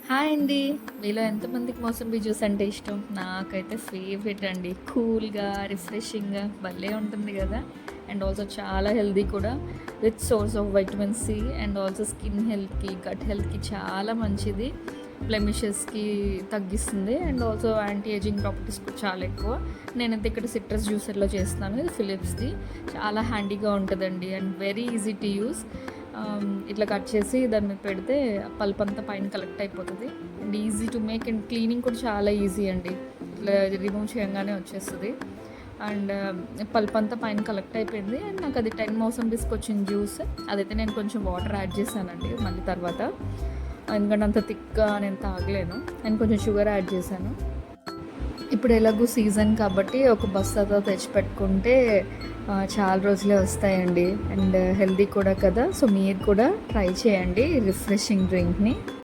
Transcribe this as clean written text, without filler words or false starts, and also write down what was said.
Hi అండి. మీలో ఎంతమందికి మోసంబి జ్యూస్ అంటే ఇష్టం? నాకైతే ఫేవరెట్ అండి. కూల్‌గా, రిఫ్రెషింగ్‌గా భలే ఉంటుంది గదా! అండ్ ఆల్సో చాలా హెల్తీ కూడా. Rich source of vitamin C and also skin హెల్త్‌కి, గట్ హెల్త్‌కి చాలా మంచిది. బ్లెమిషెస్‌కి తగ్గిస్తుంది and also anti ageing properties కూడా చాలా ఎక్కువ. నేనైతే ఇక్కడ సిట్రస్ జ్యూసర్‌లో చేస్తున్నాను. ఇది ఫిలిప్స్‌ది. చాలా హ్యాండీగా ఉంటదండి and very easy to use. ఇట్లా కట్ చేసి దాని మీద పెడితే పల్ప్ అంతా పైన కలెక్ట్ అయిపోతుంది and easy to make and cleaning కూడా చాలా ఈజీ అండి. ఇట్లా రిమూవ్ చేయగానే వచ్చేస్తుంది అండ్ పల్ప్ అంతా పైన కలెక్ట్ అయిపోయింది అండ్ నాకు అది 10 మోసంబీస్కి వచ్చిన జ్యూస్. అదైతే నేను కొంచెం వాటర్ యాడ్ చేశానండి మళ్ళీ తర్వాత, ఎందుకంటే అంత థిక్గా నేను తాగలేను అండ్ కొంచెం షుగర్ యాడ్ చేశాను. ఇప్పుడు ఎలాగో సీజన్ కాబట్టి ఒక బస్తాతో తెచ్చిపెట్టుకుంటే చాలా రోజులే వస్తాయండి అండ్ హెల్దీ కూడా కదా. సో మీరు కూడా ట్రై చేయండి రిఫ్రెషింగ్ డ్రింక్ని.